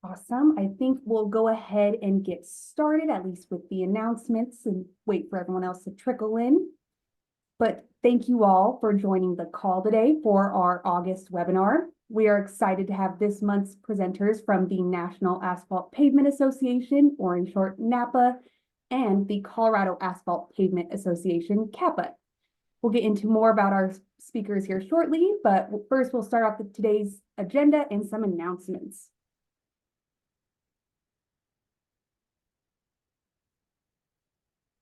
Awesome. I think we'll go ahead and get started, at least with the announcements, and wait for everyone else to trickle in. But thank you all for joining the call today for our August webinar. We are excited to have this month's presenters from the National Asphalt Pavement Association, or in short, NAPA, and the Colorado Asphalt Pavement Association, CAPA. We'll get into more about our speakers here shortly, but first we'll start off with today's agenda and some announcements.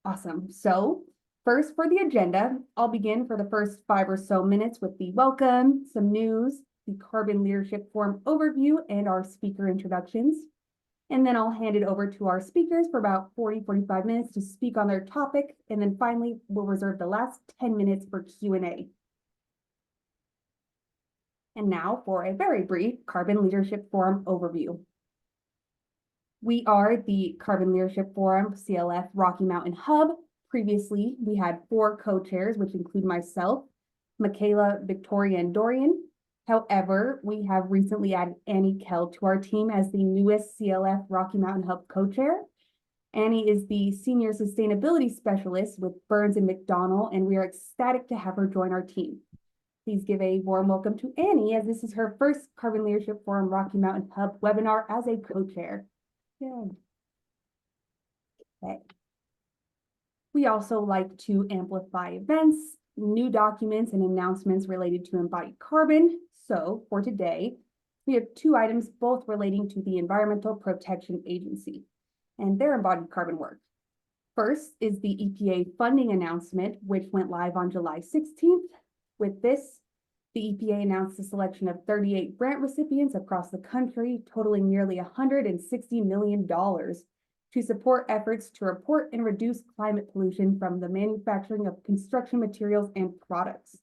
Awesome. So first for the agenda, I'll begin for the first 5 or so minutes with the welcome, some news, the Carbon Leadership Forum overview, and our speaker introductions. And then I'll hand it over to our speakers for about 40-45 minutes to speak on their topic. And then finally, we'll reserve the last 10 minutes for Q&A. And now for a very brief Carbon Leadership Forum overview. We are the Carbon Leadership Forum CLF Rocky Mountain Hub. Previously, we had 4 co-chairs, which include myself, Michaela, Victoria, and Dorian. However, we have recently added Annie Kell to our team as the newest CLF Rocky Mountain Hub co-chair. Annie is the Senior Sustainability Specialist with Burns and McDonnell, and we are ecstatic to have her join our team. Please give a warm welcome to Annie, as this is her first Carbon Leadership Forum Rocky Mountain Hub webinar as a co-chair. Good. Okay. We also like to amplify events, new documents, and announcements related to embodied carbon. So for today, we have 2 items, both relating to the Environmental Protection Agency and their embodied carbon work. First is the EPA funding announcement, which went live on July 16th. With this, the EPA announced the selection of 38 grant recipients across the country, totaling nearly $160 million to support efforts to report and reduce climate pollution from the manufacturing of construction materials and products.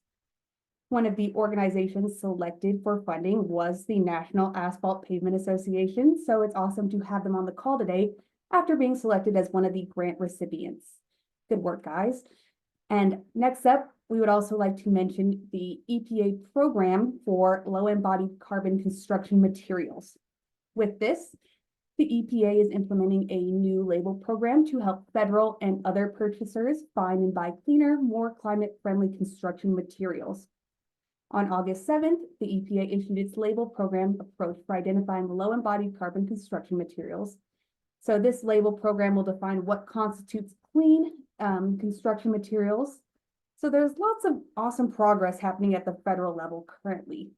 One of the organizations selected for funding was the National Asphalt Pavement Association, so it's awesome to have them on the call today after being selected as one of the grant recipients. Good work, guys. And next up, we would also like to mention the EPA program for low embodied carbon construction materials. With this, the EPA is implementing a new label program to help federal and other purchasers find and buy cleaner, more climate-friendly construction materials. On August 7th, the EPA issued its label program approach for identifying low embodied carbon construction materials. So this label program will define what constitutes clean construction materials. So there's lots of awesome progress happening at the federal level currently.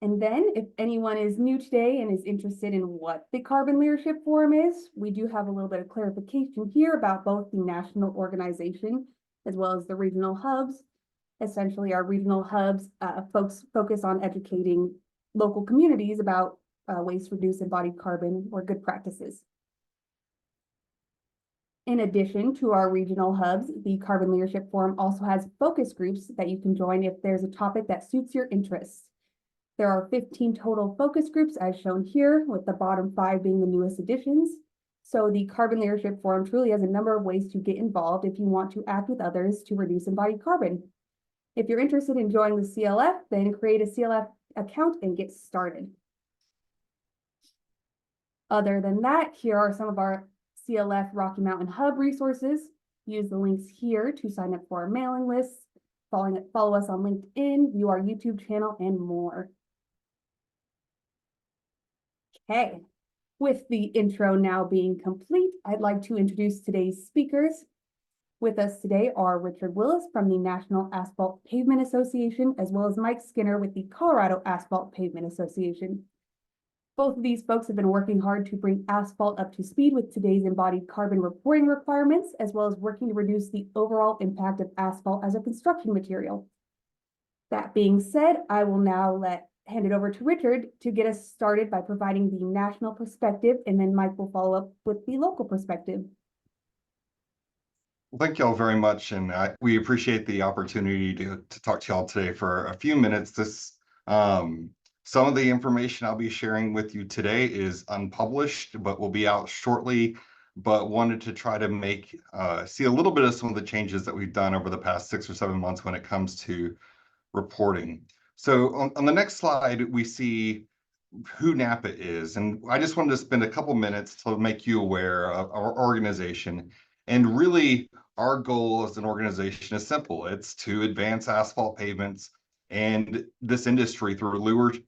And then if anyone is new today and is interested in what the Carbon Leadership Forum is, we do have a little bit of clarification here about both the national organization as well as the regional hubs. Essentially, our regional hubs focus on educating local communities about ways to reduce embodied carbon or good practices. In addition to our regional hubs, the Carbon Leadership Forum also has focus groups that you can join if there's a topic that suits your interests. There are 15 total focus groups as shown here, with the bottom 5 being the newest additions. So the Carbon Leadership Forum truly has a number of ways to get involved if you want to act with others to reduce embodied carbon. If you're interested in joining the CLF, then create a CLF account and get started. Other than that, here are some of our CLF Rocky Mountain Hub resources. Use the links here to sign up for our mailing lists, follow us on LinkedIn, view our YouTube channel, and more. Okay, with the intro now being complete, I'd like to introduce today's speakers. With us today are Richard Willis from the National Asphalt Pavement Association, as well as Mike Skinner with the Colorado Asphalt Pavement Association. Both of these folks have been working hard to bring asphalt up to speed with today's embodied carbon reporting requirements, as well as working to reduce the overall impact of asphalt as a construction material. That being said, I will now hand it over to Richard to get us started by providing the national perspective, and then Mike will follow up with the local perspective. Well, thank you all very much, and we appreciate the opportunity to talk to y'all today for a few minutes. Some of the information I'll be sharing with you today is unpublished, but will be out shortly, but wanted to try to see a little bit of some of the changes that we've done over the past 6 or 7 months when it comes to reporting. So on the next slide, we see who NAPA is. And I just wanted to spend a couple minutes to make you aware of our organization. And really, our goal as an organization is simple. It's to advance asphalt pavements and this industry through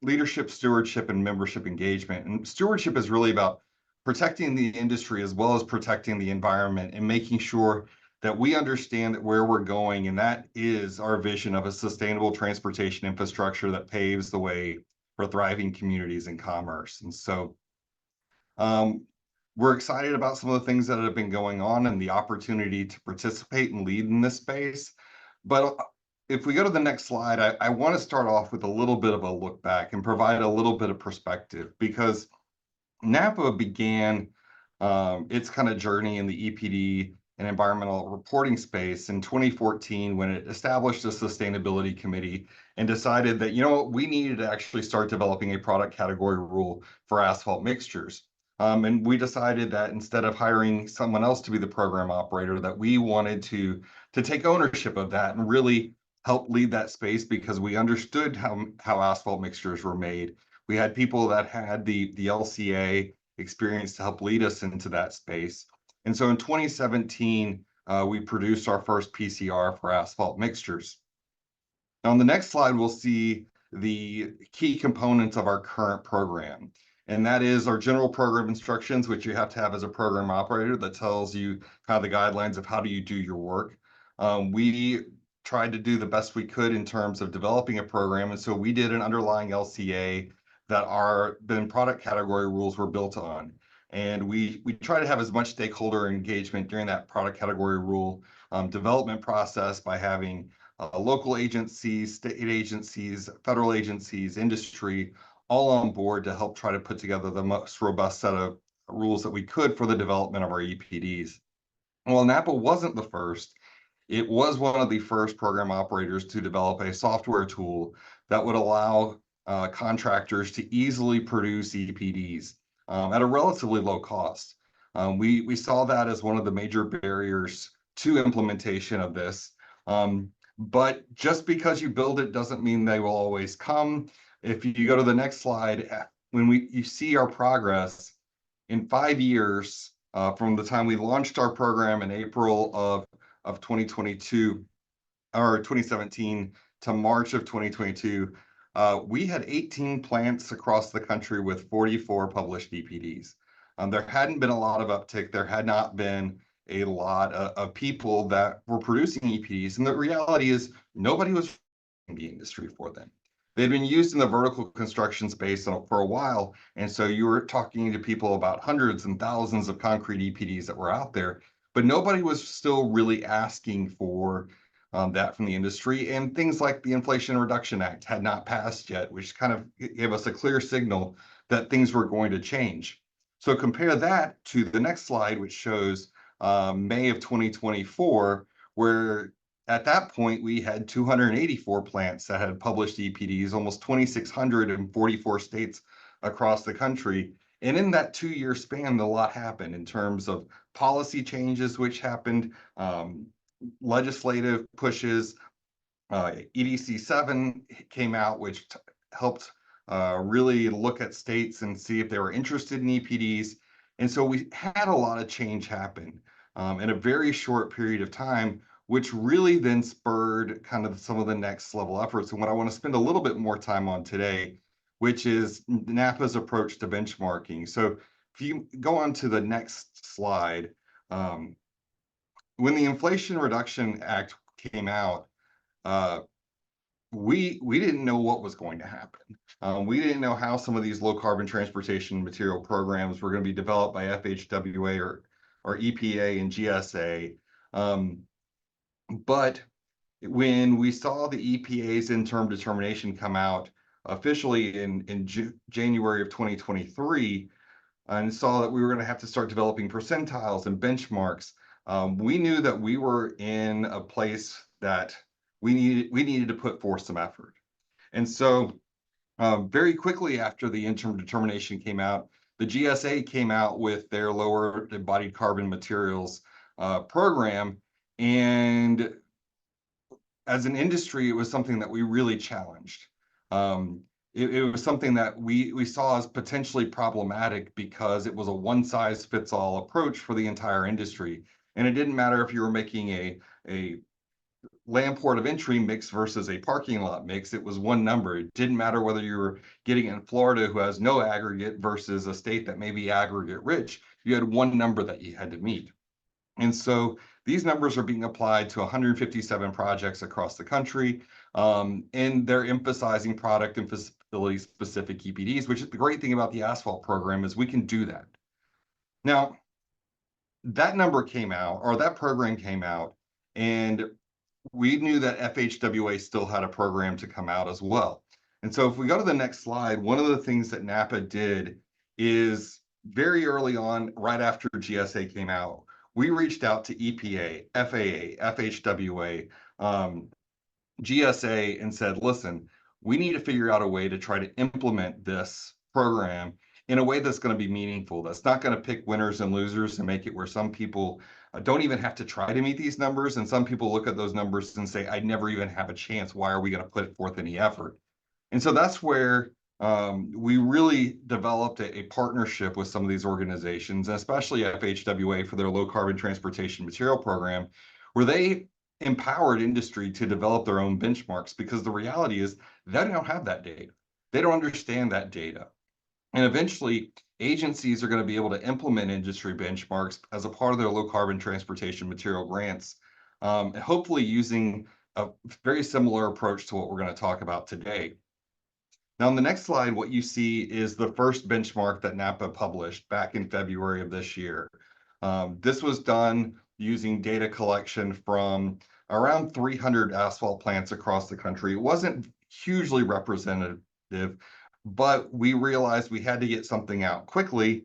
leadership, stewardship, and membership engagement. And stewardship is really about protecting the industry as well as protecting the environment and making sure that we understand that where we're going, and that is our vision of a sustainable transportation infrastructure that paves the way for thriving communities and commerce. And so we're excited about some of the things that have been going on and the opportunity to participate and lead in this space. But if we go to the next slide, I want to start off with a little bit of a look back and provide a little bit of perspective, because NAPA began its kind of journey in the EPD and environmental reporting space in 2014 when it established a sustainability committee and decided that, you know what, we needed to actually start developing a product category rule for asphalt mixtures. And we decided that instead of hiring someone else to be the program operator, that we wanted to take ownership of that and really help lead that space, because we understood how asphalt mixtures were made. We had people that had the LCA experience to help lead us into that space. And so in 2017, we produced our first PCR for asphalt mixtures. Now, on the next slide, we'll see the key components of our current program. And that is our general program instructions, which you have to have as a program operator, that tells you kind of the guidelines of how do you do your work. We tried to do the best we could in terms of developing a program. And so we did an underlying LCA that our then product category rules were built on. And we try to have as much stakeholder engagement during that product category rule development process by having local agencies, state agencies, federal agencies, industry, all on board to help try to put together the most robust set of rules that we could for the development of our EPDs. Well, NAPA wasn't the first. It was one of the first program operators to develop a software tool that would allow contractors to easily produce EPDs at a relatively low cost. We saw that as one of the major barriers to implementation of this. But just because you build it doesn't mean they will always come. If you go to the next slide, when you see our progress in 5 years from the time we launched our program in April of 2022 or 2017 to March of 2022, we had 18 plants across the country with 44 published EPDs. There hadn't been a lot of uptick. There had not been a lot of people that were producing EPDs. And the reality is nobody was in the industry for them. They'd been used in the vertical construction space for a while. And so you were talking to people about hundreds and thousands of concrete EPDs that were out there, but nobody was still really asking for that from the industry. And things like the Inflation Reduction Act had not passed yet, which kind of gave us a clear signal that things were going to change. So compare that to the next slide, which shows May of 2024, where at that point we had 284 plants that had published EPDs, almost 2,600 in 44 states across the country. And in that 2-year span, a lot happened in terms of policy changes, which happened, legislative pushes. EDC 7 came out, which helped really look at states and see if they were interested in EPDs. And so we had a lot of change happen in a very short period of time, which really then spurred kind of some of the next level efforts. And what I want to spend a little bit more time on today, which is NAPA's approach to benchmarking. So if you go on to the next slide, when the Inflation Reduction Act came out, we didn't know what was going to happen. We didn't know how some of these low carbon transportation material programs were going to be developed by FHWA or EPA and GSA. But when we saw the EPA's interim determination come out officially in January of 2023, and saw that we were going to have to start developing percentiles and benchmarks, we knew that we were in a place that we needed to put forth some effort. And so very quickly after the interim determination came out, the GSA came out with their lower embodied carbon materials program. And as an industry, it was something that we really challenged. It was something that we saw as potentially problematic because it was a one-size-fits-all approach for the entire industry. And it didn't matter if you were making a land port of entry mix versus a parking lot mix. It was one number. It didn't matter whether you were getting in Florida, who has no aggregate, versus a state that may be aggregate rich. You had one number that you had to meet. And so these numbers are being applied to 157 projects across the country, and they're emphasizing product and facility specific EPDs, which is the great thing about the asphalt program is we can do that. Now, that number came out, or that program came out, and we knew that FHWA still had a program to come out as well. And so if we go to the next slide, one of the things that NAPA did is very early on, right after GSA came out, we reached out to EPA, FAA, FHWA, GSA, and said, listen, we need to figure out a way to try to implement this program in a way that's going to be meaningful. That's not going to pick winners and losers and make it where some people don't even have to try to meet these numbers. And some people look at those numbers and say, I never even have a chance. Why are we going to put forth any effort? And so that's where we really developed a partnership with some of these organizations, especially FHWA for their low carbon transportation material program, where they empowered industry to develop their own benchmarks, because the reality is they don't have that data. They don't understand that data. And eventually, agencies are going to be able to implement industry benchmarks as a part of their low carbon transportation material grants, hopefully using a very similar approach to what we're going to talk about today. Now, on the next slide, what you see is the first benchmark that NAPA published back in February of this year. This was done using data collection from around 300 asphalt plants across the country. It wasn't hugely representative, but we realized we had to get something out quickly,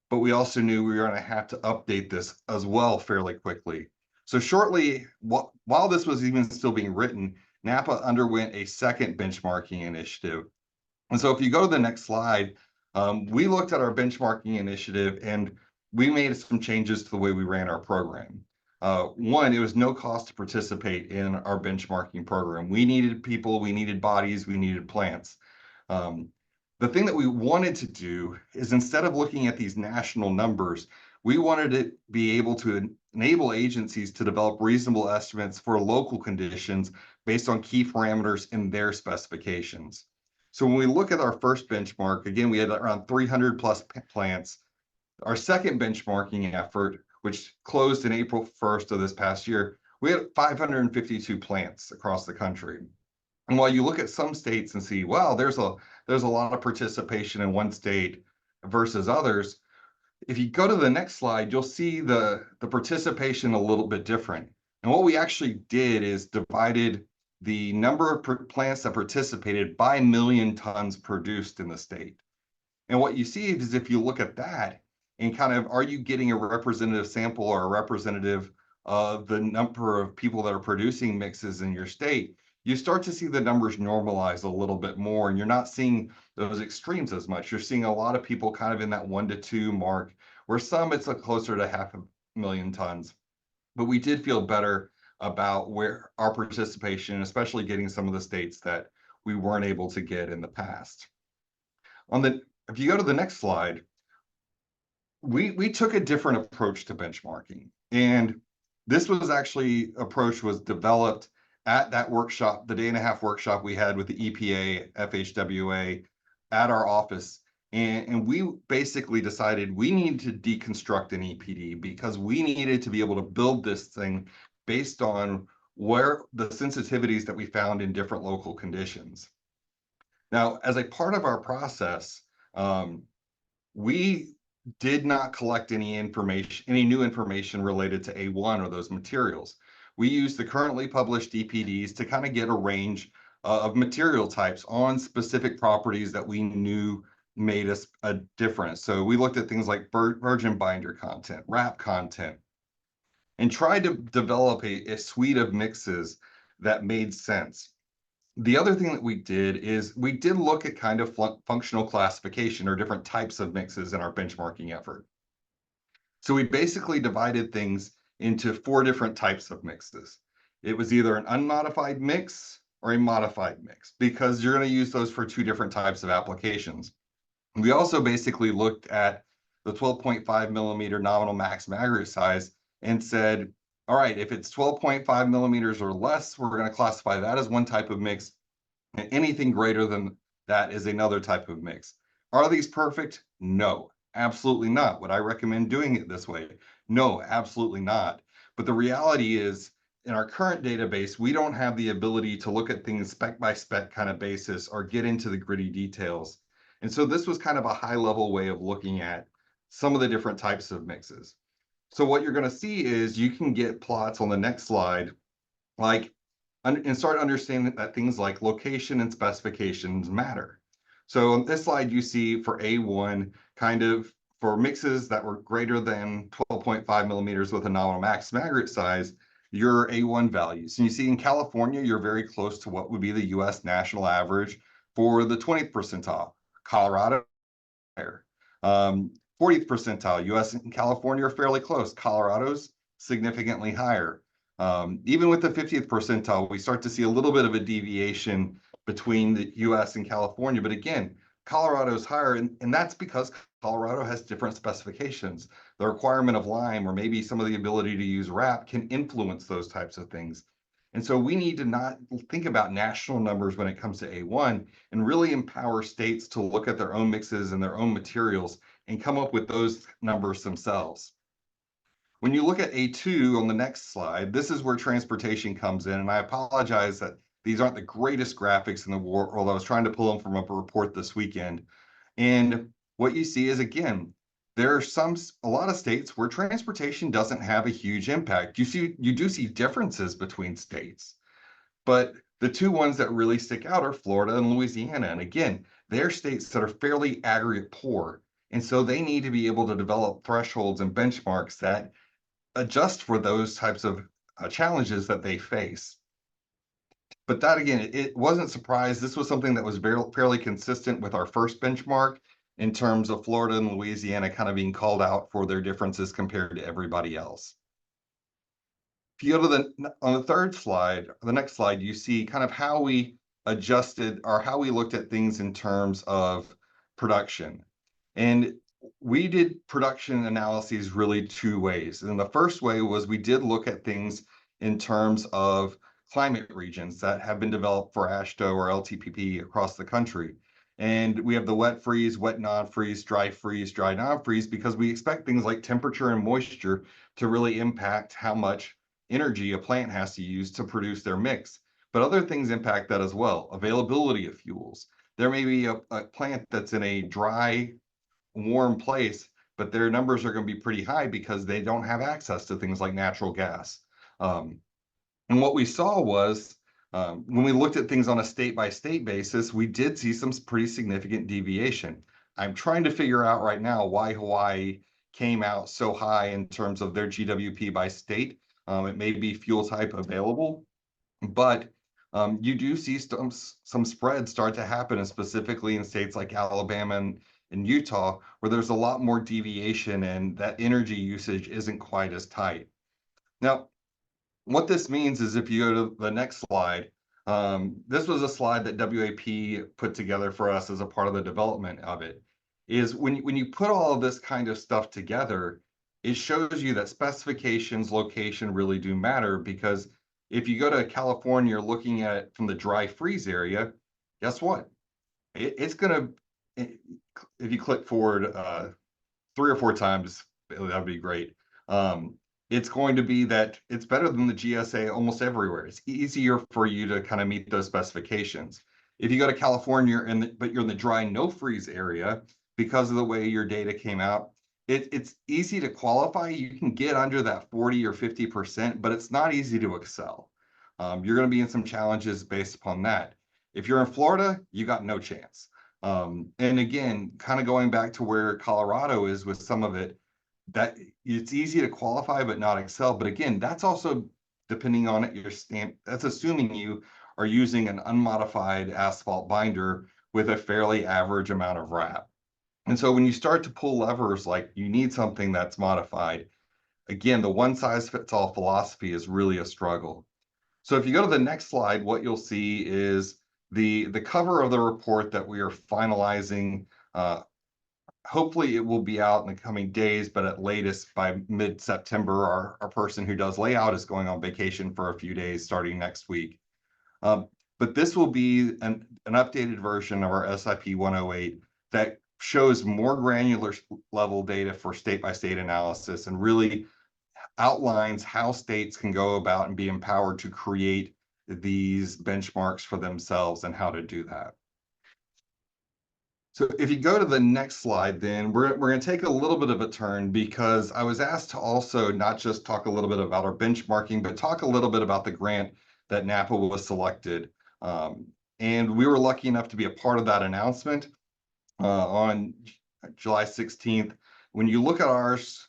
but we also knew we were going to have to update this as well fairly quickly. So shortly, while this was even still being written, NAPA underwent a second benchmarking initiative. And so if you go to the next slide, we looked at our benchmarking initiative and we made some changes to the way we ran our program. One, it was no cost to participate in our benchmarking program. We needed people, we needed bodies, we needed plants. The thing that we wanted to do is, instead of looking at these national numbers, we wanted to be able to enable agencies to develop reasonable estimates for local conditions based on key parameters in their specifications. So when we look at our first benchmark, again, we had around 300 plus plants. Our second benchmarking effort, which closed in April 1st of this past year, we had 552 plants across the country. And while you look at some states and see, wow, there's a lot of participation in one state versus others, if you go to the next slide, you'll see the participation a little bit different. And what we actually did is divided the number of plants that participated by million tons produced in the state. And what you see is, if you look at that and kind of, are you getting a representative sample or a representative of the number of people that are producing mixes in your state, you start to see the numbers normalize a little bit more, and you're not seeing those extremes as much. You're seeing a lot of people kind of in that 1 to 2 mark, where some it's closer to 500,000 tons. But we did feel better about where our participation, especially getting some of the states that we weren't able to get in the past. If you go to the next slide, we took a different approach to benchmarking. And this was actually approach was developed at that workshop, the day-and-a-half workshop we had with the EPA, FHWA at our office. And we basically decided we needed to deconstruct an EPD because we needed to be able to build this thing based on where the sensitivities that we found in different local conditions. Now, as a part of our process, we did not collect any new information related to A1 or those materials. We used the currently published EPDs to kind of get a range of material types on specific properties that we knew made us a difference. So we looked at things like virgin binder content, wrap content, and tried to develop a suite of mixes that made sense. The other thing that we did is we did look at kind of functional classification or different types of mixes in our benchmarking effort. So we basically divided things into 4 different types of mixes. It was either an unmodified mix, or a modified mix, because you're going to use those for two different types of applications. We also basically looked at the 12.5 millimeter nominal maximum aggregate size and said, all right, if it's 12.5 millimeters or less, we're going to classify that as one type of mix, and anything greater than that is another type of mix. Are these perfect? No, absolutely not. Would I recommend doing it this way? No, absolutely not. But the reality is, in our current database, we don't have the ability to look at things spec by spec kind of basis or get into the gritty details. And so this was kind of a high level way of looking at some of the different types of mixes. So what you're going to see is you can get plots on the next slide, like, and start understanding that things like location and specifications matter. So on this slide, you see for A1, kind of for mixes that were greater than 12.5 millimeters with a nominal maximum aggregate size, your A1 values. And you see in California, you're very close to what would be the US national average for the 20th percentile. Colorado, higher. 40th percentile, US and California are fairly close. Colorado's significantly higher. Even with the 50th percentile, we start to see a little bit of a deviation between the US and California. But again, Colorado's higher, and that's because Colorado has different specifications. The requirement of lime, or maybe some of the ability to use wrap, can influence those types of things. And so we need to not think about national numbers when it comes to A1 and really empower states to look at their own mixes and their own materials and come up with those numbers themselves. When you look at A2 on the next slide, this is where transportation comes in. And I apologize that these aren't the greatest graphics in the world. I was trying to pull them from a report this weekend. And what you see is, again, there are a lot of states where transportation doesn't have a huge impact. You do see differences between states, but the two ones that really stick out are Florida and Louisiana. And again, they're states that are fairly aggregate poor. And so they need to be able to develop thresholds and benchmarks that adjust for those types of challenges that they face. But that, again, it wasn't surprised. This was something that was fairly consistent with our first benchmark in terms of Florida and Louisiana kind of being called out for their differences compared to everybody else. If you go to on the third slide, the next slide, you see kind of how we adjusted or how we looked at things in terms of production. And we did production analyses really two ways. And the first way was we did look at things in terms of climate regions that have been developed for AASHTO or LTPP across the country. And we have the wet freeze, wet non-freeze, dry non-freeze, because we expect things like temperature and moisture to really impact how much energy a plant has to use to produce their mix. But other things impact that as well. Availability of fuels. There may be a plant that's in a dry, warm place, but their numbers are going to be pretty high because they don't have access to things like natural gas. And what we saw was, when we looked at things on a state-by-state basis, we did see some pretty significant deviation. I'm trying to figure out right now why Hawaii came out so high in terms of their GWP by state. It may be fuel type available, but you do see some spreads start to happen, and specifically in states like Alabama and Utah, where there's a lot more deviation and that energy usage isn't quite as tight. Now, what this means is if you go to the next slide, this was a slide that WAP put together for us as a part of the development of it, is when you put all of this kind of stuff together, it shows you that specifications, location really do matter, because if you go to California, you're looking at it from the dry freeze area, guess what? It's going to, if you click forward 3 or 4 times, that would be great. It's going to be that it's better than the GSA almost everywhere. It's easier for you to kind of meet those specifications. If you go to California but you're in the dry no freeze area, because of the way your data came out, it's easy to qualify. You can get under that 40 or 50%, but it's not easy to excel. You're going to be in some challenges based upon that. If you're in Florida, you got no chance. And again, kind of going back to where Colorado is with some of it, that it's easy to qualify but not excel. But again, that's also depending on your stamp. That's assuming you are using an unmodified asphalt binder with a fairly average amount of wrap. And so when you start to pull levers, like you need something that's modified, again, the one size fits all philosophy is really a struggle. So if you go to the next slide, what you'll see is the cover of the report that we are finalizing. Hopefully it will be out in the coming days, but at latest by mid-September, our person who does layout is going on vacation for a few days starting next week. But this will be an updated version of our SIP 108 that shows more granular level data for state-by-state analysis and really outlines how states can go about and be empowered to create these benchmarks for themselves and how to do that. So if you go to the next slide, then we're going to take a little bit of a turn because I was asked to also not just talk a little bit about our benchmarking, but talk a little bit about the grant that NAPA was selected. And we were lucky enough to be a part of that announcement on July 16th. When you look at ours,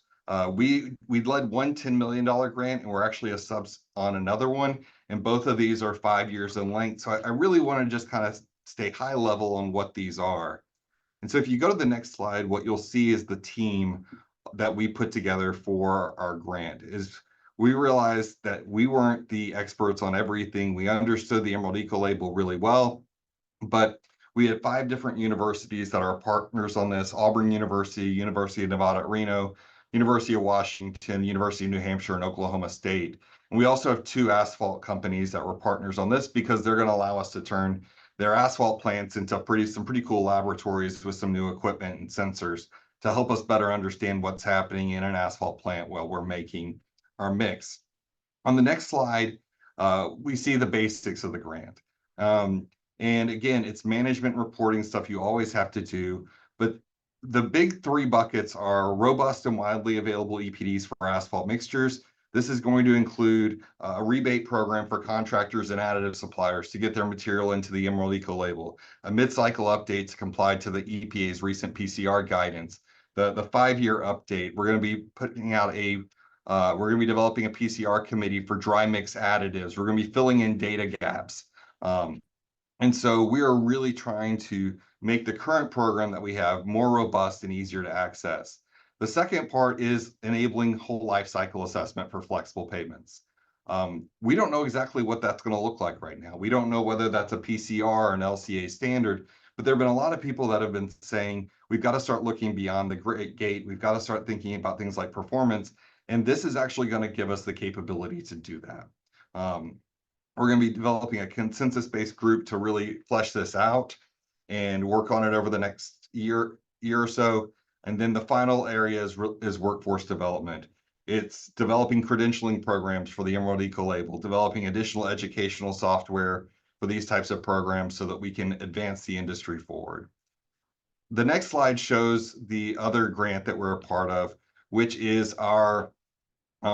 we led one $10 million grant, and we're actually a sub on another one. And both of these are 5 years in length. So I really want to just kind of stay high level on what these are. And so if you go to the next slide, what you'll see is the team that we put together for our grant. Is we realized that we weren't the experts on everything. We understood the Emerald Eco-Label really well, but we had 5 different universities that are partners on this: Auburn University, University of Nevada at Reno, University of Washington, University of New Hampshire, and Oklahoma State. And we also have 2 asphalt companies that were partners on this because they're going to allow us to turn their asphalt plants into some pretty cool laboratories with some new equipment and sensors to help us better understand what's happening in an asphalt plant while we're making our mix. On the next slide, we see the basics of the grant. And again, it's management reporting stuff you always have to do, but the big 3 buckets are robust and widely available EPDs for asphalt mixtures. This is going to include a rebate program for contractors and additive suppliers to get their material into the Emerald Eco-Label, a mid-cycle update to comply to the EPA's recent PCR guidance, the 5-year update. We're going to be putting out we're going to be developing a PCR committee for dry mix additives. We're going to be filling in data gaps. And so we are really trying to make the current program that we have more robust and easier to access. The second part is enabling whole life cycle assessment for flexible pavements. We don't know exactly what that's going to look like right now. We don't know whether that's a PCR or an LCA standard, but there have been a lot of people that have been saying, we've got to start looking beyond the gate. We've got to start thinking about things like performance. And this is actually going to give us the capability to do that. We're going to be developing a consensus-based group to really flesh this out and work on it over the next year or so. And then the final area is workforce development. It's developing credentialing programs for the Emerald Eco-Label, developing additional educational software for these types of programs so that we can advance the industry forward. The next slide shows the other grant that we're a part of, which is our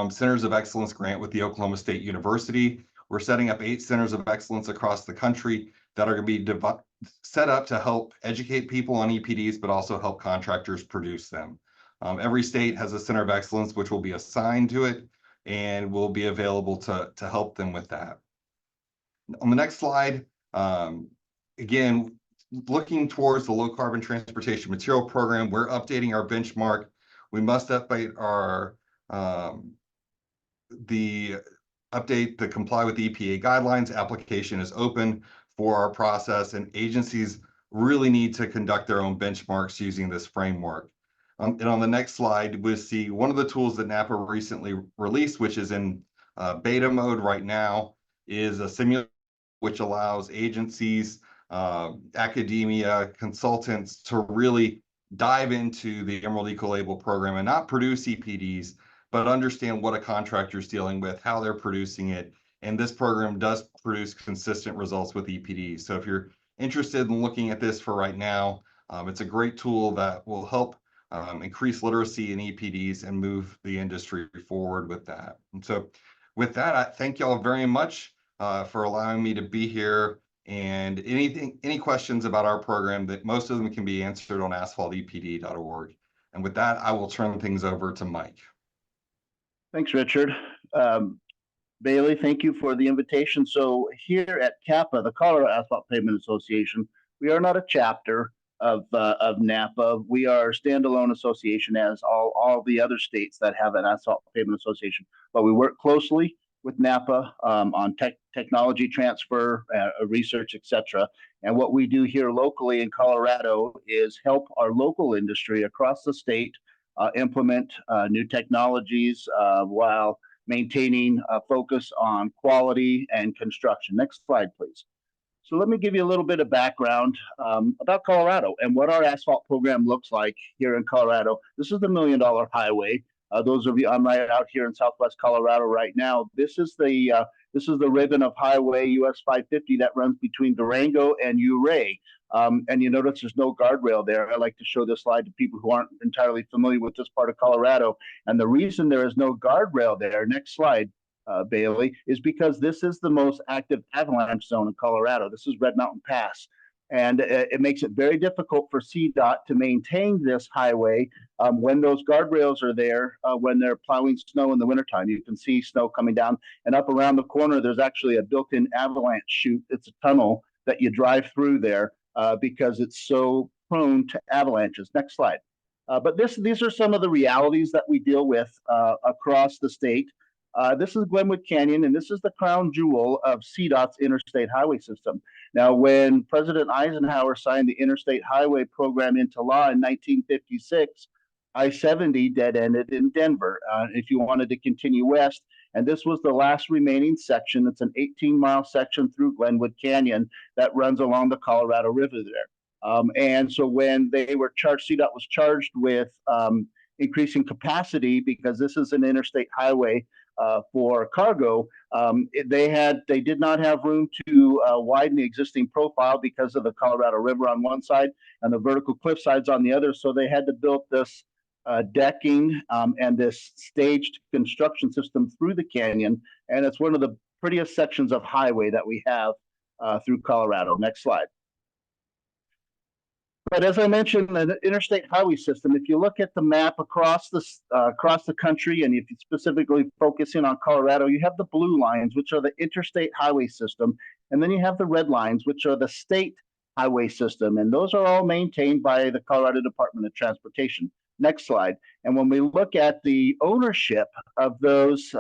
Centers of Excellence grant with the Oklahoma State University. We're setting up 8 centers of excellence across the country that are going to be set up to help educate people on EPDs, but also help contractors produce them. Every state has a center of excellence, which will be assigned to it and will be available to help them with that. On the next slide, again, looking towards the low carbon transportation material program, we're updating our benchmark. We must update our update to comply with EPA guidelines. Application is open for our process, and agencies really need to conduct their own benchmarks using this framework. And on the next slide, we'll see one of the tools that NAPA recently released, which is in beta mode right now, is a simulator which allows agencies, academia, consultants to really dive into the Emerald Eco-Label program and not produce EPDs, but understand what a contractor is dealing with, how they're producing it. And this program does produce consistent results with EPDs. So if you're interested in looking at this for right now, it's a great tool that will help increase literacy in EPDs and move the industry forward with that. And so with that, I thank y'all very much for allowing me to be here. And any questions about our program, that most of them can be answered on asphaltepd.org. And with that, I will turn things over to Mike. Thanks, Richard. Bailey, thank you for the invitation. So here at CAPA, the Colorado Asphalt Pavement Association, we are not a chapter of NAPA. We are a standalone association as all the other states that have an asphalt pavement association, but we work closely with NAPA on technology transfer, research, etc. And what we do here locally in Colorado is help our local industry across the state implement new technologies while maintaining a focus on quality and construction. Next slide, please. So let me give you a little bit of background about Colorado and what our asphalt program looks like here in Colorado. This is the $1 Million Highway. Those of you, I'm right out here in Southwest Colorado right now. This is the ribbon of Highway US 550 that runs between Durango and Ouray. And you notice there's no guardrail there. I like to show this slide to people who aren't entirely familiar with this part of Colorado. And the reason there is no guardrail there, next slide, Bailey, is because this is the most active avalanche zone in Colorado. This is Red Mountain Pass. And it makes it very difficult for CDOT to maintain this highway when those guardrails are there, when they're plowing snow in the wintertime. You can see snow coming down, and up around the corner, there's actually a built-in avalanche chute. It's a tunnel that you drive through there because it's so prone to avalanches. Next slide. But these are some of the realities that we deal with across the state. This is Glenwood Canyon, and this is the crown jewel of CDOT's interstate highway system. Now, when President Eisenhower signed the Interstate Highway Program into law in 1956, I-70 dead-ended in Denver if you wanted to continue west. And this was the last remaining section. It's an 18-mile section through Glenwood Canyon that runs along the Colorado River there. And so when they were charged, CDOT was charged with increasing capacity because this is an interstate highway for cargo. They did not have room to widen the existing profile because of the Colorado River on one side and the vertical cliff sides on the other. So they had to build this decking and this staged construction system through the canyon. And it's one of the prettiest sections of highway that we have through Colorado. Next slide. But as I mentioned, the interstate highway system, if you look at the map across the country, and if you specifically focus in on Colorado, you have the blue lines, which are the interstate highway system, and then you have the red lines, which are the state highway system, and those are all maintained by the Colorado Department of Transportation. Next slide. And when we look at the ownership of those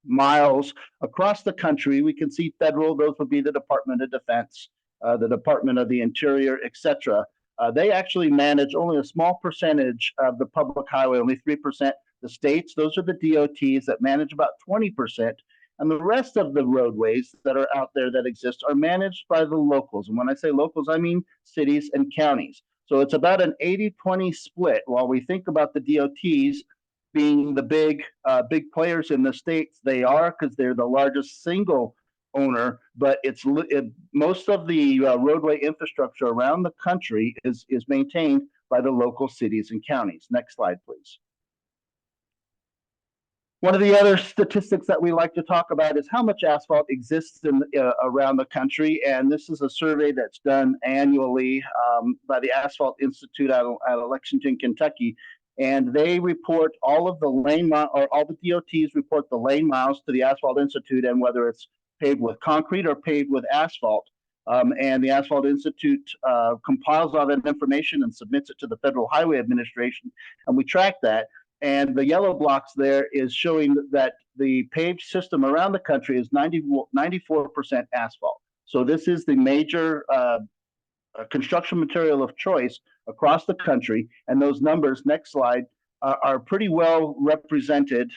miles across the country, we can see federal, those would be the Department of Defense, the Department of the Interior, etc. They actually manage only a small percentage of the public highway, only 3%. The states, those are the DOTs that manage about 20%. And the rest of the roadways that are out there that exist are managed by the locals. And when I say locals, I mean cities and counties. So it's about an 80-20 split. While we think about the DOTs being the big players in the states, they are, because they're the largest single owner, but most of the roadway infrastructure around the country is maintained by the local cities and counties. Next slide, please. One of the other statistics that we like to talk about is how much asphalt exists around the country, and this is a survey that's done annually by the Asphalt Institute out of Lexington, Kentucky, and they report all of the lane or all the DOTs report the lane miles to the Asphalt Institute, and whether it's paved with concrete or paved with asphalt. And the Asphalt Institute compiles all that information and submits it to the Federal Highway Administration, and we track that. And the yellow blocks there is showing that the paved system around the country is 94% asphalt. So this is the major construction material of choice across the country. And those numbers, next slide, are pretty well represented,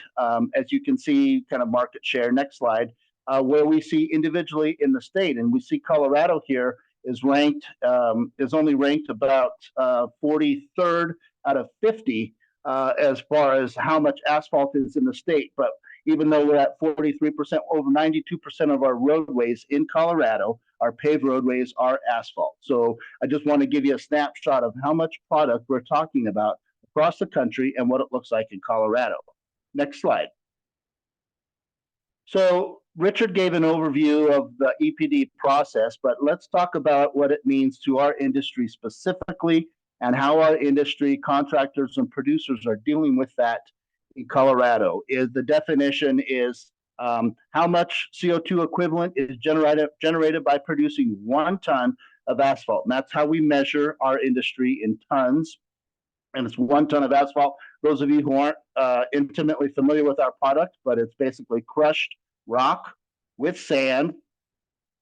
as you can see, kind of market share. Next slide, where we see individually in the state. And we see Colorado here is only ranked about 43rd out of 50 as far as how much asphalt is in the state. But even though we're at 43%, over 92% of our roadways in Colorado, our paved roadways, are asphalt. So I just want to give you a snapshot of how much product we're talking about across the country and what it looks like in Colorado. Next slide. So Richard gave an overview of the EPD process, but let's talk about what it means to our industry specifically and how our industry contractors and producers are dealing with that in Colorado. The definition is how much CO2 equivalent is generated by producing 1 ton of asphalt. And that's how we measure our industry in tons. and it's 1 ton of asphalt. Those of you who aren't intimately familiar with our product, but it's basically crushed rock with sand.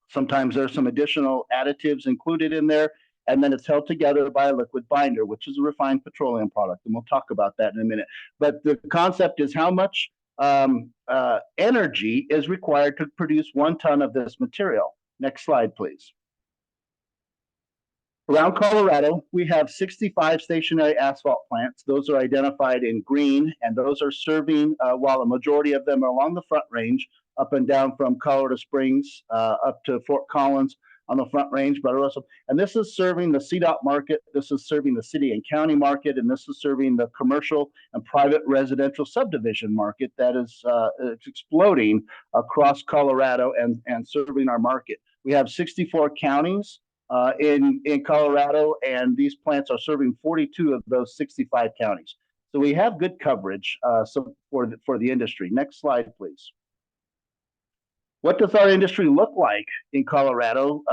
Sometimes there's some additional additives included in there, and then it's held together by a liquid binder, which is a refined petroleum product, and we'll talk about that in a minute. But the concept is how much energy is required to produce 1 ton of this material. Next slide, please. Around Colorado, we have 65 stationary asphalt plants. Those are identified in green, and those are serving, while a majority of them are along the Front Range, up and down from Colorado Springs up to Fort Collins on the Front Range. But also, and this is serving the CDOT market, this is serving the city and county market, and this is serving the commercial and private residential subdivision market that is it's exploding across Colorado and serving our market. We have 64 counties in Colorado, and these plants are serving 42 of those 65 counties. So we have good coverage for the industry. Next slide, please. What does our industry look like in Colorado?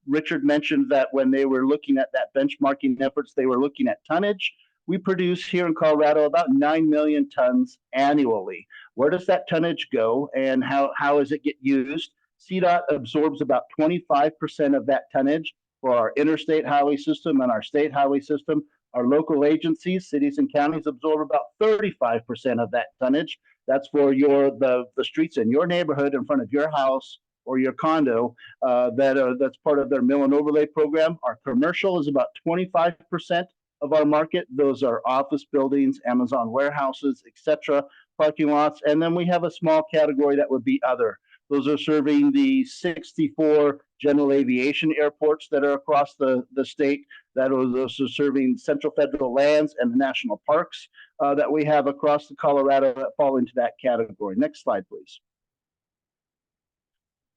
Richard mentioned that when they were looking at that benchmarking efforts, they were looking at tonnage. We produce here in Colorado about 9 million tons annually. Where does that tonnage go, and how does it get used? CDOT absorbs about 25% of that tonnage for our interstate highway system and our state highway system. Our local agencies, cities and counties, absorb about 35% of that tonnage. That's for the streets in your neighborhood, in front of your house or your condo. That's part of their mill and overlay program. Our commercial is about 25% of our market. Those are office buildings, Amazon warehouses, etc., parking lots. And then we have a small category that would be other. Those are serving the 64 general aviation airports that are across the state. Those are serving central federal lands and the national parks that we have across the Colorado that fall into that category. Next slide, please.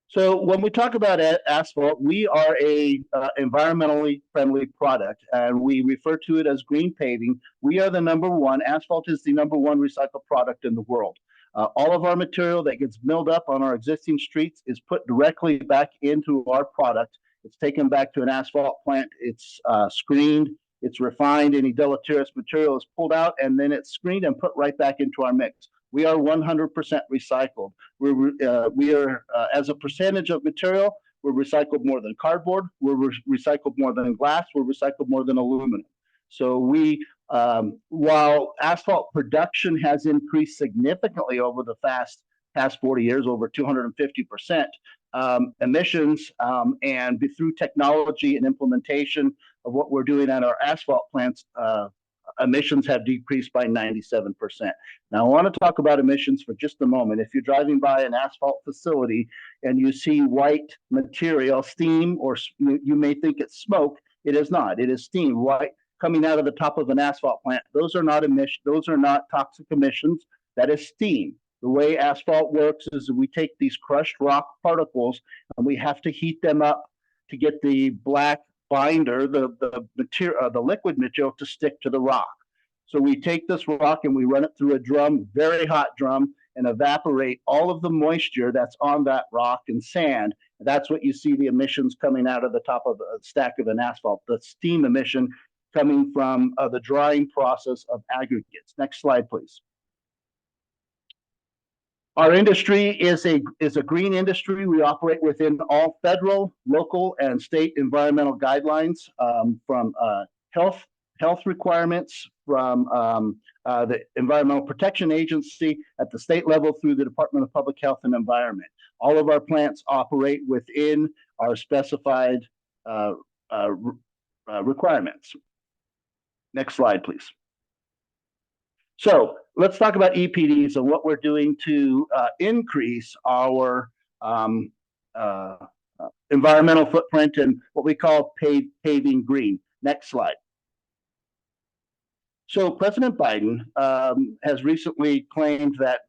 So when we talk about asphalt, we are a environmentally friendly product, and we refer to it as green paving. We are the #1. Asphalt is the #1 recycled product in the world. All of our material that gets milled up on our existing streets is put directly back into our product. It's taken back to an asphalt plant. It's screened. It's refined. Any deleterious material is pulled out, and then it's screened and put right back into our mix. We are 100% recycled. We are as a percentage of material, we're recycled more than cardboard. We're recycled more than glass. We're recycled more than aluminum. So while asphalt production has increased significantly over the past 40 years, over 250%, emissions and through technology and implementation of what we're doing at our asphalt plants, emissions have decreased by 97%. Now, I want to talk about emissions for just a moment. If you're driving by an asphalt facility and you see white material, steam, or you may think it's smoke, it is not. It is steam, white, coming out of the top of an asphalt plant. Those are not emissions. Those are not toxic emissions. That is steam. The way asphalt works is we take these crushed rock particles and we have to heat them up to get the black binder, the liquid material, to stick to the rock. So we take this rock and we run it through a drum, very hot drum, and evaporate all of the moisture that's on that rock and sand. That's what you see the emissions coming out of the top of a stack of an asphalt, the steam emission coming from the drying process of aggregates. Next slide, please. Our industry is a green industry. We operate within all federal, local, and state environmental guidelines, from health requirements, from the Environmental Protection Agency at the state level through the Department of Public Health and Environment. All of our plants operate within our specified requirements. Next slide, please. So let's talk about EPDs and what we're doing to increase our environmental footprint and what we call paving green. Next slide. So President Biden has recently claimed that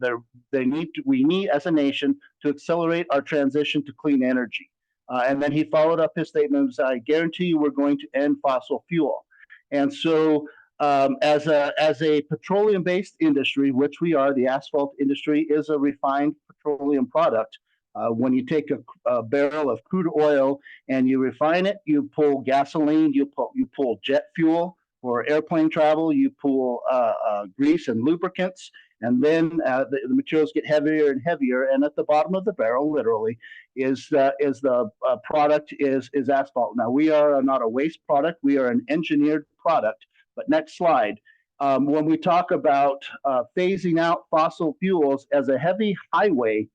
we need as a nation to accelerate our transition to clean energy. And then he followed up his statement, I guarantee you we're going to end fossil fuel. And so as a petroleum-based industry, which we are, the asphalt industry is a refined petroleum product. When you take a barrel of crude oil and you refine it, you pull gasoline, you pull jet fuel For airplane travel, you pull grease and lubricants, and then the materials get heavier and heavier. And at the bottom of the barrel, literally, is the product is asphalt. Now, we are not a waste product; we are an engineered product. But next slide. When we talk about phasing out fossil fuels as a heavy highway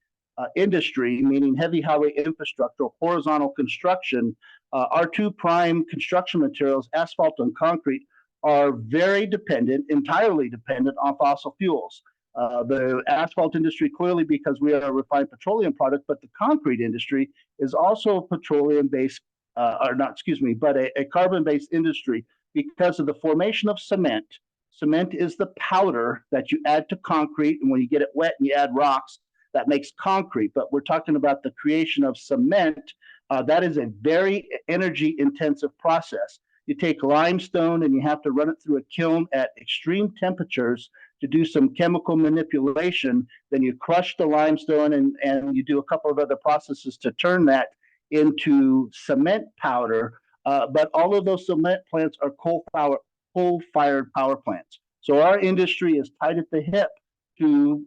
industry, meaning heavy highway infrastructure, horizontal construction, our two prime construction materials, asphalt and concrete, are very dependent, entirely dependent on fossil fuels. The asphalt industry, clearly because we are a refined petroleum product, but the concrete industry is also petroleum-based, but a carbon-based industry because of the formation of cement. Cement is the powder that you add to concrete, and when you get it wet and you add rocks, that makes concrete. But we're talking about the creation of cement. That is a very energy-intensive process. You take limestone and you have to run it through a kiln at extreme temperatures to do some chemical manipulation. Then you crush the limestone and you do a couple of other processes to turn that into cement powder. But all of those cement plants are coal-fired power plants. So our industry is tied at the hip to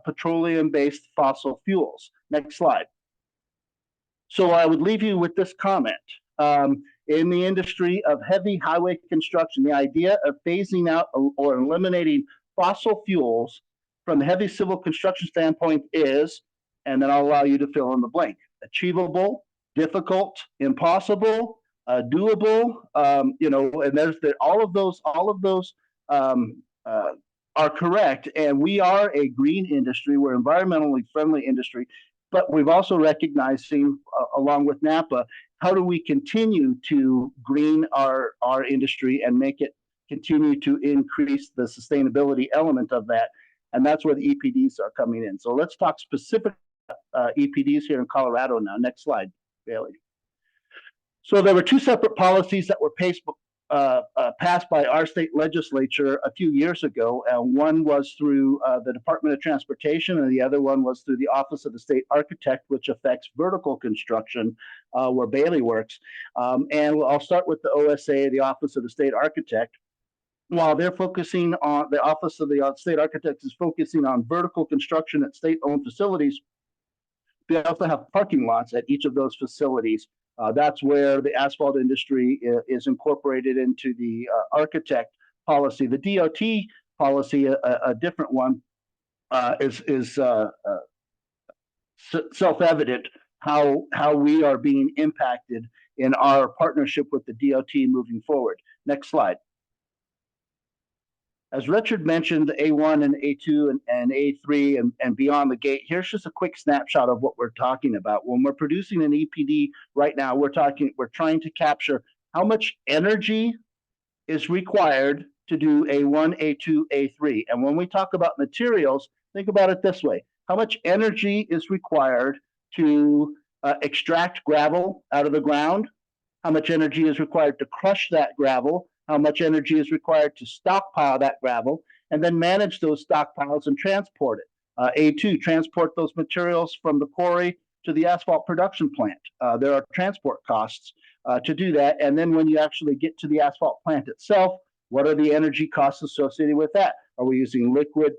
petroleum-based fossil fuels. Next slide. So I would leave you with this comment. In the industry of heavy highway construction, the idea of phasing out or eliminating fossil fuels from the heavy civil construction standpoint is, and then I'll allow you to fill in the blank, achievable, difficult, impossible, doable, and all of those are correct. And we are a green industry, we're environmentally friendly industry, but we've also recognizing, along with NAPA, how do we continue to green our industry and make it continue to increase the sustainability element of that? And that's where the EPDs are coming in. So let's talk specific EPDs here in Colorado now. Next slide, Bailey. So there were two separate policies that were passed by our state legislature a few years ago. One was through the Department of Transportation, and the other one was through the Office of the State Architect, which affects vertical construction, where Bailey works. And I'll start with the OSA, the Office of the State Architect. While they're focusing on, the Office of the State Architect is focusing on vertical construction at state-owned facilities, they also have parking lots at each of those facilities. That's where the asphalt industry is incorporated into the architect policy. The DOT policy, a different one, is self-evident how we are being impacted in our partnership with the DOT moving forward. Next slide. As Richard mentioned, A1 and A2 and A3 and beyond the gate, here's just a quick snapshot of what we're talking about. When we're producing an EPD right now, we're trying to capture how much energy is required to do A1, A2, A3. And when we talk about materials, think about it this way. How much energy is required to extract gravel out of the ground? How much energy is required to crush that gravel? How much energy is required to stockpile that gravel, and then manage those stockpiles and transport it. A2, transport those materials from the quarry to the asphalt production plant. There are transport costs to do that. And then when you actually get to the asphalt plant itself, what are the energy costs associated with that? Are we using liquid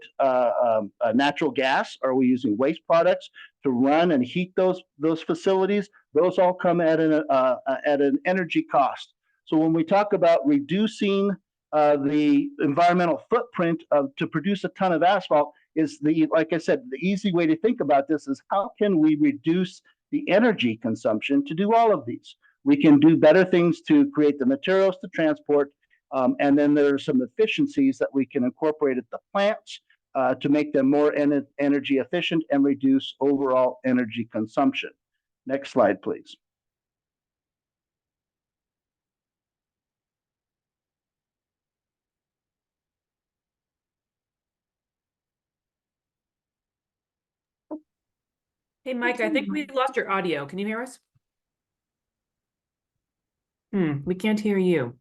natural gas? Are we using waste products to run and heat those facilities? Those all come at an energy cost. So when we talk about reducing the environmental footprint to produce a ton of asphalt, like I said, the easy way to think about this is how can we reduce the energy consumption to do all of these? We can do better things to create the materials to transport, and then there are some efficiencies that we can incorporate at the plants to make them more energy efficient and reduce overall energy consumption. Next slide, please. Hey, Mike, I think we lost your audio. Can you hear us? We can't hear you.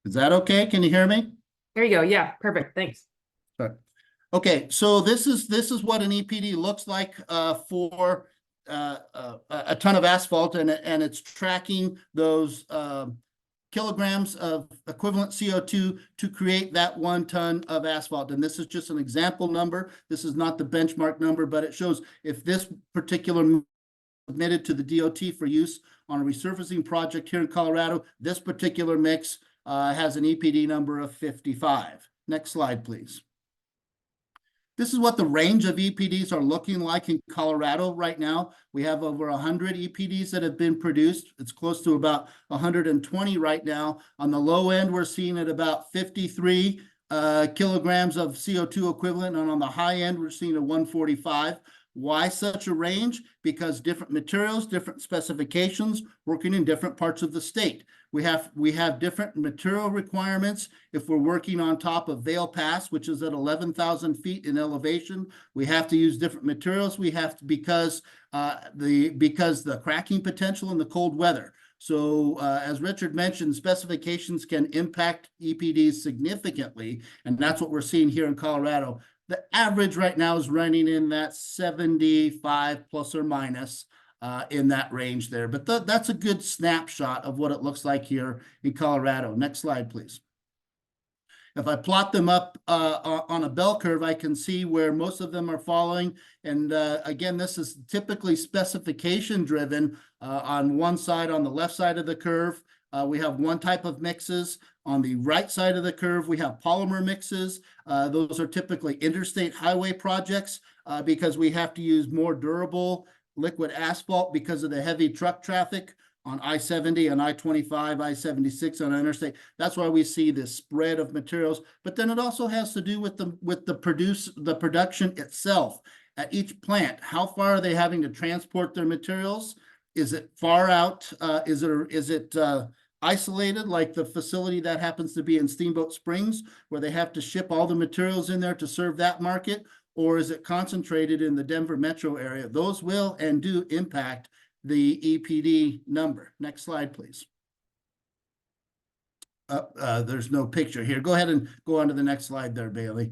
Is that okay? Can you hear me? There you go. Yeah, perfect. Thanks. Okay, so this is what an EPD looks like for a ton of asphalt, and it's tracking those kilograms of equivalent CO2 to create that 1 ton of asphalt. And this is just an example number. This is not the benchmark number, but it shows if this particular submitted to the DOT for use on a resurfacing project here in Colorado, this particular mix has an EPD number of 55. Next slide, please. This is what the range of EPDs are looking like in Colorado right now. We have over 100 EPDs that have been produced. It's close to about 120 right now. On the low end, we're seeing at about 53 kilograms of CO2 equivalent, and on the high end, we're seeing a 145. Why such a range? Because different materials, different specifications, working in different parts of the state. We have different material requirements. If we're working on top of Vail Pass, which is at 11,000 feet in elevation, we have to use different materials. We have to because the cracking potential in the cold weather. So as Richard mentioned, specifications can impact EPDs significantly, and that's what we're seeing here in Colorado. The average right now is running in that 75 plus or minus in that range there. But that's a good snapshot of what it looks like here in Colorado. Next slide, please. If I plot them up on a bell curve, I can see where most of them are following. And again, this is typically specification driven on one side, on the left side of the curve. We have one type of mixes. On the right side of the curve, we have polymer mixes. Those are typically interstate highway projects because we have to use more durable liquid asphalt because of the heavy truck traffic on I-70 and I-25, I-76 on interstate. That's why we see this spread of materials. But then it also has to do with the production itself at each plant. How far are they having to transport their materials? Is it far out? Is it isolated, like the facility that happens to be in Steamboat Springs, where they have to ship all the materials in there to serve that market? Or is it concentrated in the Denver metro area? Those will and do impact the EPD number. Next slide, please. There's no picture here. Go ahead and go on to the next slide there, Bailey.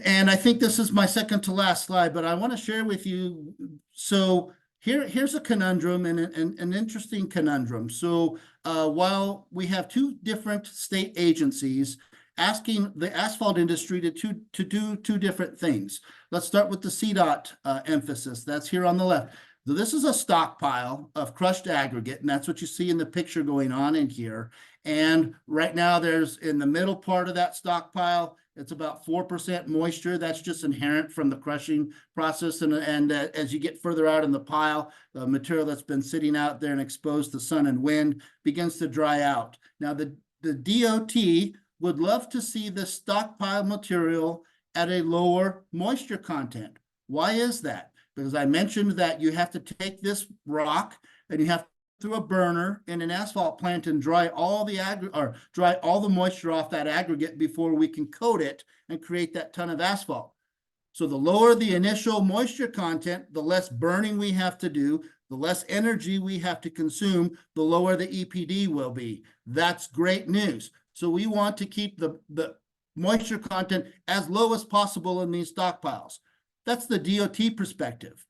And I think this is my second to last slide, but I want to share with you. So here's a conundrum, and an interesting conundrum. So while we have two different state agencies asking the asphalt industry to do two different things. Let's start with the CDOT emphasis. That's here on the left. So this is a stockpile of crushed aggregate, and that's what you see in the picture going on in here. And right now there's in the middle part of that stockpile, it's about 4% moisture. That's just inherent from the crushing process. And as you get further out in the pile, the material that's been sitting out there and exposed to sun and wind begins to dry out. Now the DOT would love to see the stockpile material at a lower moisture content. Why is that? Because I mentioned that you have to take this rock and you have to through a burner in an asphalt plant and dry all the moisture off that aggregate before we can coat it and create that ton of asphalt. So the lower the initial moisture content, the less burning we have to do, the less energy we have to consume, the lower the EPD will be. That's great news. So we want to keep the moisture content as low as possible in these stockpiles. That's the DOT perspective.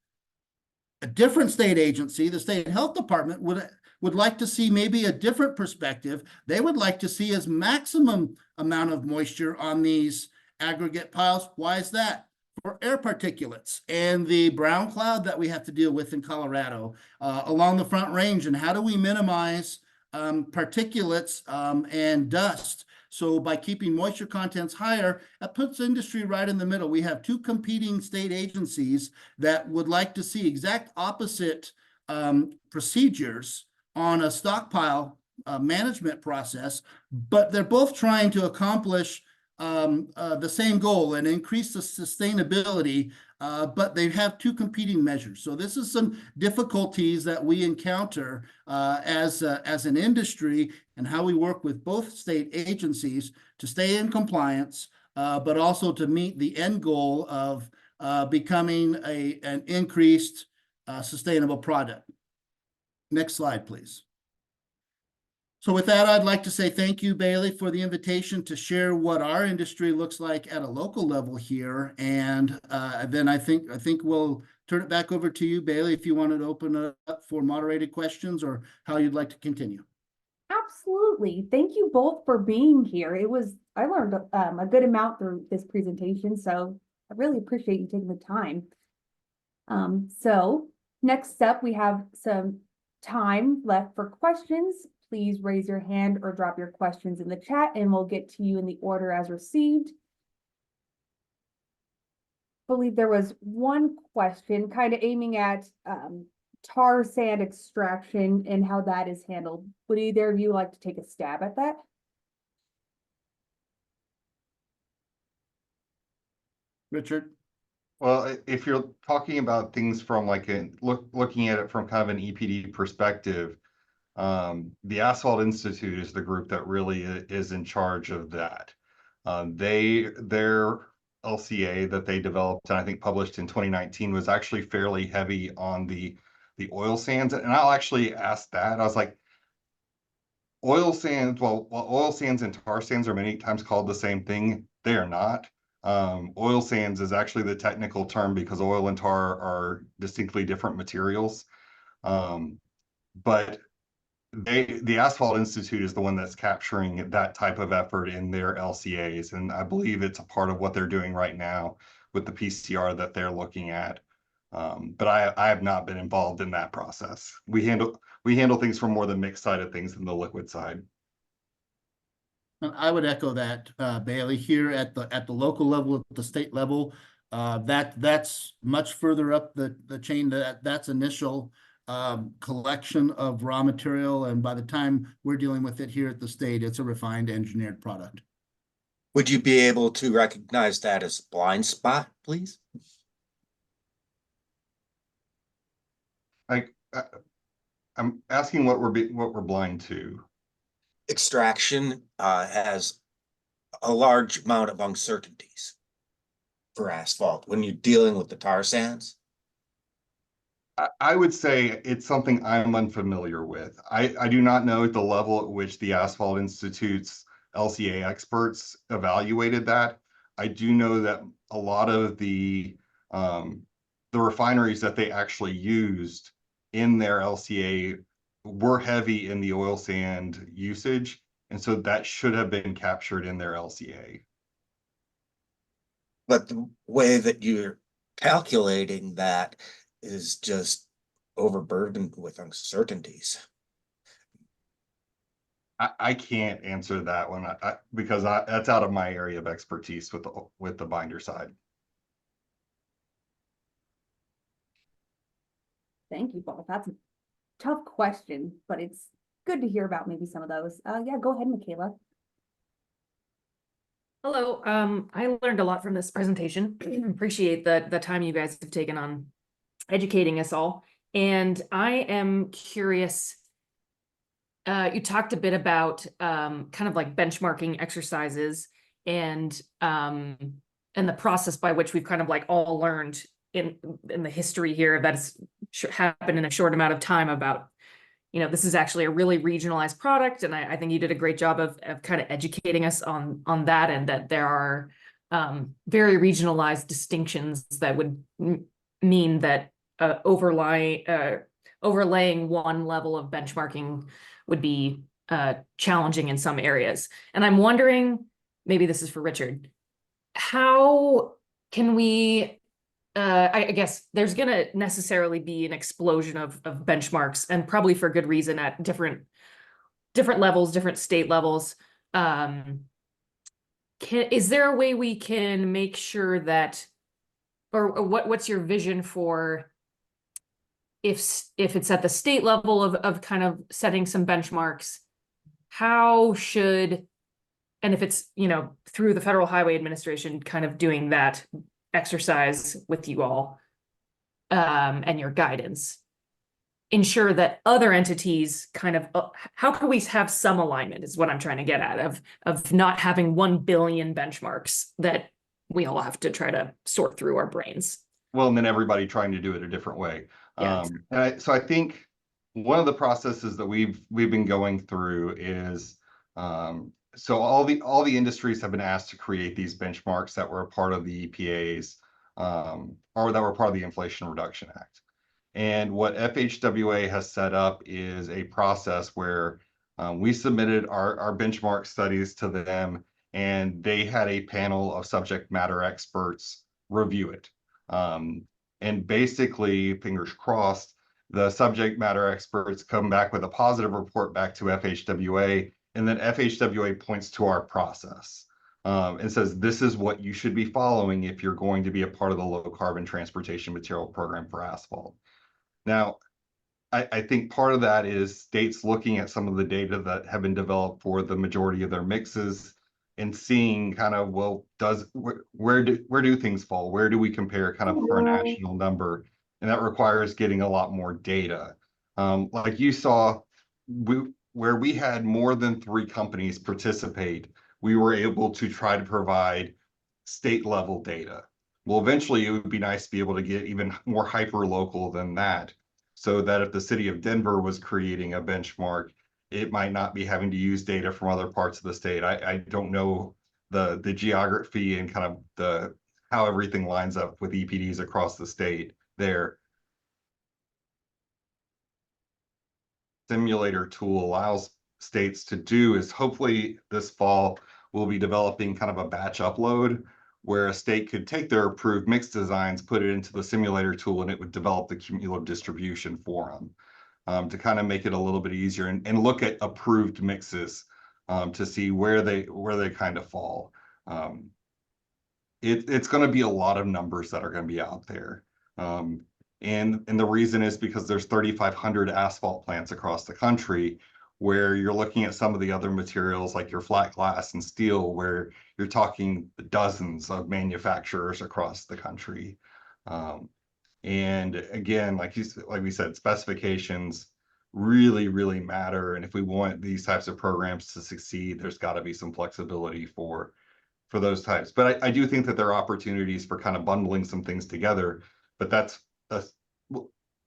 A different state agency, the state health department, would like to see maybe a different perspective. They would like to see as maximum amount of moisture on these aggregate piles. Why is that? For air particulates and the brown cloud that we have to deal with in Colorado along the Front Range. And how do we minimize particulates and dust? So by keeping moisture contents higher, that puts industry right in the middle. We have two competing state agencies that would like to see exact opposite procedures on a stockpile management process, but they're both trying to accomplish the same goal and increase the sustainability, but they have two competing measures. So this is some difficulties that we encounter as an industry, and how we work with both state agencies to stay in compliance, but also to meet the end goal of becoming an increased sustainable product. Next slide, please. So with that, I'd like to say thank you, Bailey, for the invitation to share what our industry looks like at a local level here. And then I think we'll turn it back over to you, Bailey, if you wanted to open it up for moderated questions or how you'd like to continue. Absolutely. Thank you both for being here. I learned a good amount through this presentation, so I really appreciate you taking the time. So next up, we have some time left for questions. Please raise your hand or drop your questions in the chat and we'll get to you in the order as received. I believe there was one question kind of aiming at tar sand extraction and how that is handled. Would either of you like to take a stab at that? Richard? Well, if you're talking about things from like looking at it from kind of an EPD perspective, the Asphalt Institute is the group that really is in charge of that. Their LCA that they developed and I think published in 2019 was actually fairly heavy on the oil sands. And I'll actually ask that. I was like, oil sands, well, oil sands and tar sands are many times called the same thing. They are not. Oil sands is actually the technical term because oil and tar are distinctly different materials. But the Asphalt Institute is the one that's capturing that type of effort in their LCAs. And I believe it's a part of what they're doing right now with the PCR that they're looking at. But I have not been involved in that process. We handle things from more the mixed side of things than the liquid side. I would echo that, Bailey, here at the local level, at the state level, that's much further up the chain. That's initial collection of raw material, and by the time we're dealing with it here at the state, it's a refined engineered product. Would you be able to recognize that as a blind spot, please? I'm asking what we're blind to. Extraction has a large amount of uncertainties for asphalt when you're dealing with the tar sands. I would say it's something I'm unfamiliar with. I do not know at the level at which the Asphalt Institute's LCA experts evaluated that. I do know that a lot of the refineries that they actually used in their LCA were heavy in the oil sand usage, and so that should have been captured in their LCA. But the way that you're calculating that is just overburdened with uncertainties. I can't answer that one because that's out of my area of expertise with the binder side. Thank you both. That's a tough question, but it's good to hear about maybe some of those. Yeah, go ahead, Michaela. Hello. I learned a lot from this presentation. Appreciate the time you guys have taken on educating us all. And I am curious, you talked a bit about kind of like benchmarking exercises and the process by which we've kind of like all learned in the history here that's happened in a short amount of time about, this is actually a really regionalized product. And I think you did a great job of kind of educating us on that, and that there are very regionalized distinctions that would mean that overlaying one level of benchmarking would be challenging in some areas. And I'm wondering, maybe this is for Richard, how can we, I guess there's going to necessarily be an explosion of benchmarks, and probably for good reason at different levels, different state levels. Is there a way we can make sure that, or what's your vision for if it's at the state level of kind of setting some benchmarks, how should, and if it's, through the Federal Highway Administration kind of doing that exercise with you all and your guidance, ensure that other entities kind of, how can we have some alignment is what I'm trying to get at, of not having 1 billion benchmarks that we all have to try to sort through our brains. Well, and then everybody trying to do it a different way. Yeah. So I think one of the processes that we've been going through is, so all the industries have been asked to create these benchmarks that were a part of the EPA's or that were part of the Inflation Reduction Act. And what FHWA has set up is a process where we submitted our benchmark studies to them, and they had a panel of subject matter experts review it. And basically, fingers crossed, the subject matter experts come back with a positive report back to FHWA, and then FHWA points to our process and says, this is what you should be following if you're going to be a part of the low carbon transportation material program for asphalt. Now, I think part of that is states looking at some of the data that have been developed for the majority of their mixes and seeing kind of, well, where do things fall? Where do we compare kind of for a national number? And that requires getting a lot more data. Like you saw, where we had more than 3 companies participate, we were able to try to provide state level data. Well, eventually it would be nice to be able to get even more hyper local than that, so that if the city of Denver was creating a benchmark, it might not be having to use data from other parts of the state. I don't know the geography and kind of how everything lines up with EPDs across the state there. Simulator tool allows states to do is, hopefully this fall we'll be developing kind of a batch upload where a state could take their approved mix designs, put it into the simulator tool, and it would develop the cumulative distribution for them to kind of make it a little bit easier and look at approved mixes to see where they kind of fall. It's going to be a lot of numbers that are going to be out there. And the reason is because there's 3,500 asphalt plants across the country, where you're looking at some of the other materials like your flat glass and steel, where you're talking dozens of manufacturers across the country. And again, like we said, specifications really, really matter. And if we want these types of programs to succeed, there's got to be some flexibility for those types. But I do think that there are opportunities for kind of bundling some things together, but that's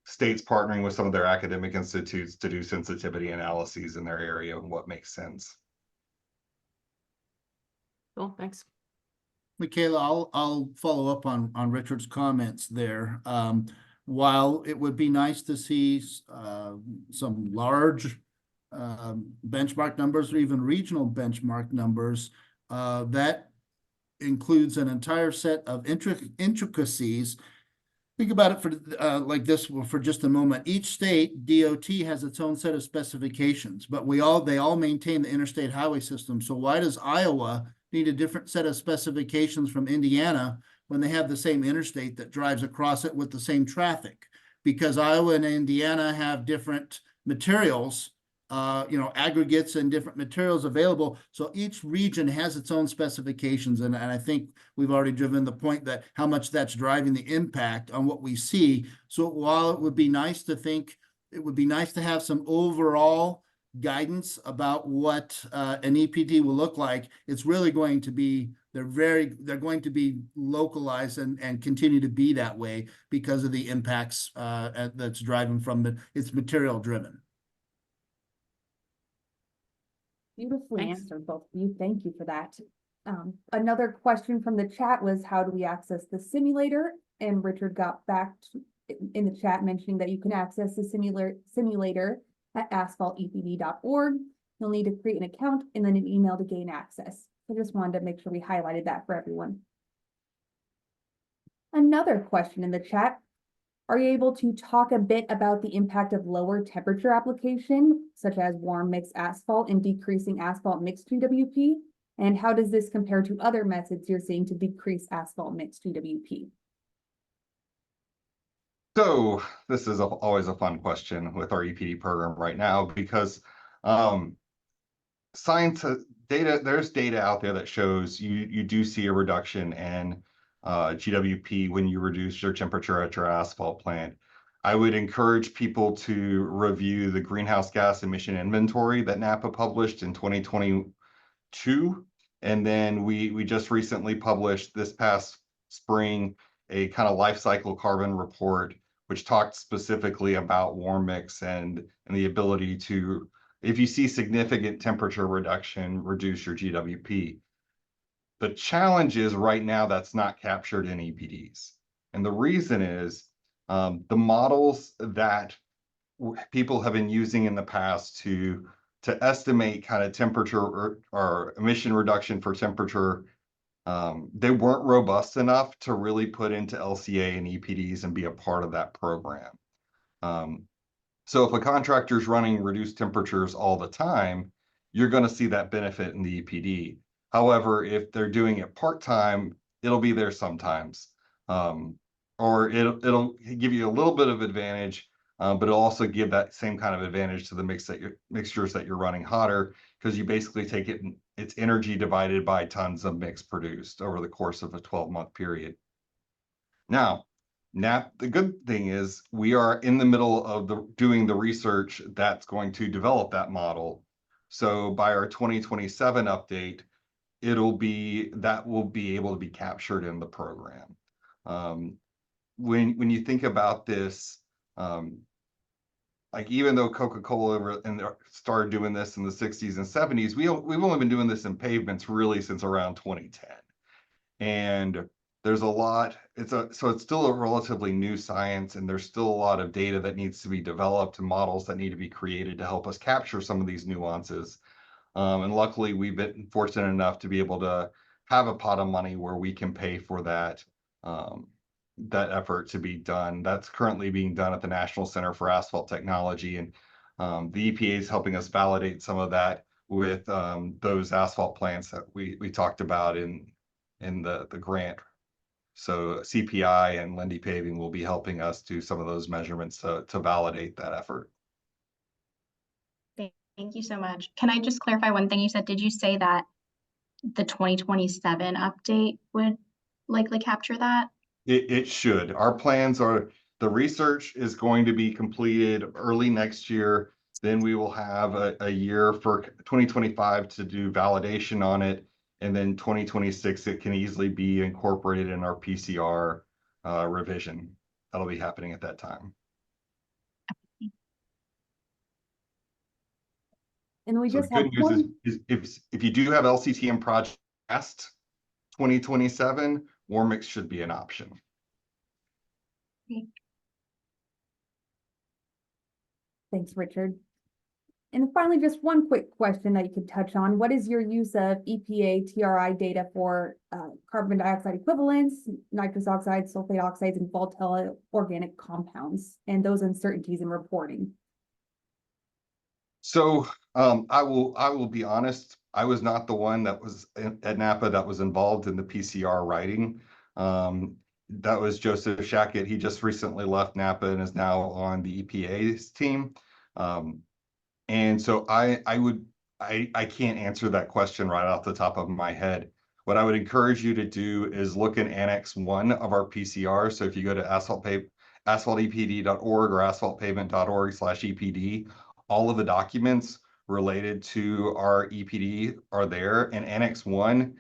states partnering with some of their academic institutes to do sensitivity analyses in their area and what makes sense. Cool, thanks. Michaela, I'll follow up on Richard's comments there. While it would be nice to see some large benchmark numbers or even regional benchmark numbers, that includes an entire set of intricacies. Think about it for like this for just a moment. Each state DOT has its own set of specifications, but they all maintain the interstate highway system. So why does Iowa need a different set of specifications from Indiana when they have the same interstate that drives across it with the same traffic? Because Iowa and Indiana have different materials, aggregates and different materials available. So each region has its own specifications. And I think we've already driven the point that how much that's driving the impact on what we see. So while it would be nice to have some overall guidance about what an EPD will look like, it's really going to be, they're going to be localized and continue to be that way because of the impacts that's driving from it's material driven. Beautifully Thanks. answered, both of you. Thank you for that. Another question from the chat was, how do we access the simulator? And Richard got back in the chat mentioning that you can access the simulator at asphaltepd.org. You'll need to create an account and then an email to gain access. I just wanted to make sure we highlighted that for everyone. Another question in the chat. Are you able to talk a bit about the impact of lower temperature application, such as warm mix asphalt and decreasing asphalt mix GWP? And how does this compare to other methods you're seeing to decrease asphalt mix GWP? So this is always a fun question with our EPD program right now, because there's data out there that shows you do see a reduction in GWP when you reduce your temperature at your asphalt plant. I would encourage people to review the greenhouse gas emission inventory that NAPA published in 2022. And then we just recently published this past spring a kind of life cycle carbon report, which talked specifically about warm mix and the ability to, if you see significant temperature reduction, reduce your GWP. The challenge is right now that's not captured in EPDs. And the reason is the models that people have been using in the past to estimate kind of temperature or emission reduction for temperature, they weren't robust enough to really put into LCA and EPDs and be a part of that program. So if a contractor is running reduced temperatures all the time, you're going to see that benefit in the EPD. However, if they're doing it part-time, it'll be there sometimes. Or it'll give you a little bit of advantage, but it'll also give that same kind of advantage to the mixtures that you're running hotter, because you basically take its energy divided by tons of mix produced over the course of a 12-month period. Now, the good thing is we are in the middle of doing the research that's going to develop that model. So by our 2027 update, will be able to be captured in the program. When you think about this, like even though Coca-Cola started doing this in the 60s and 70s, we've only been doing this in pavements really since around 2010. And there's a lot, so it's still a relatively new science, and there's still a lot of data that needs to be developed and models that need to be created to help us capture some of these nuances. And luckily, we've been fortunate enough to be able to have a pot of money where we can pay for that effort to be done. That's currently being done at the National Center for Asphalt Technology, and the EPA is helping us validate some of that with those asphalt plants that we talked about in the grant. So CPI and Lindy Paving will be helping us do some of those measurements to validate that effort. Thank you so much. Can I just clarify one thing you said? Did you say that the 2027 update would likely capture that? It should. Our plans are, the research is going to be completed early next year. Then we will have a year for 2025 to do validation on it. And then 2026, it can easily be incorporated in our PCR revision. That'll be happening at that time. And we So just the have good news one. is if you do have LCTM project past 2027, warm mix should be an option. Thanks, Richard. And finally, just one quick question that you could touch on. What is your use of EPA TRI data for carbon dioxide equivalents, nitrous oxides, sulfate oxides, and volatile organic compounds, and those uncertainties in reporting? So I will be honest, I was not the one that was at NAPA that was involved in the PCR writing. That was Joseph Shackett. He just recently left NAPA and is now on the EPA's team. And so I can't answer that question right off the top of my head. What I would encourage you to do is look in Annex 1 of our PCR. So if you go to asphaltepd.org or asphaltpavement.org/EPD, all of the documents related to our EPD are there. And Annex 1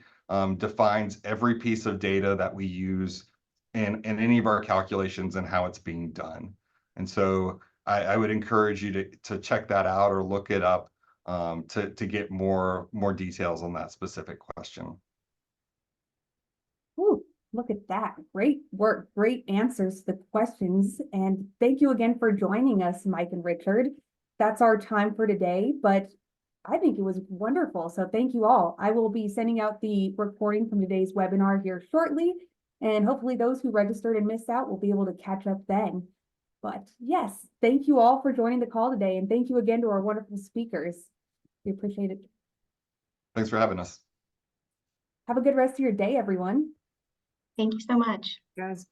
defines every piece of data that we use in any of our calculations and how it's being done. And so I would encourage you to check that out or look it up to get more details on that specific question. Ooh, look at that. Great work, great answers to the questions. And thank you again for joining us, Mike and Richard. That's our time for today, but I think it was wonderful. So thank you all. I will be sending out the recording from today's webinar here shortly, and hopefully those who registered and missed out will be able to catch up then. But yes, thank you all for joining the call today, and thank you again to our wonderful speakers. We appreciate it. Thanks for having us. Have a good rest of your day, everyone. Thank you so much. Guys.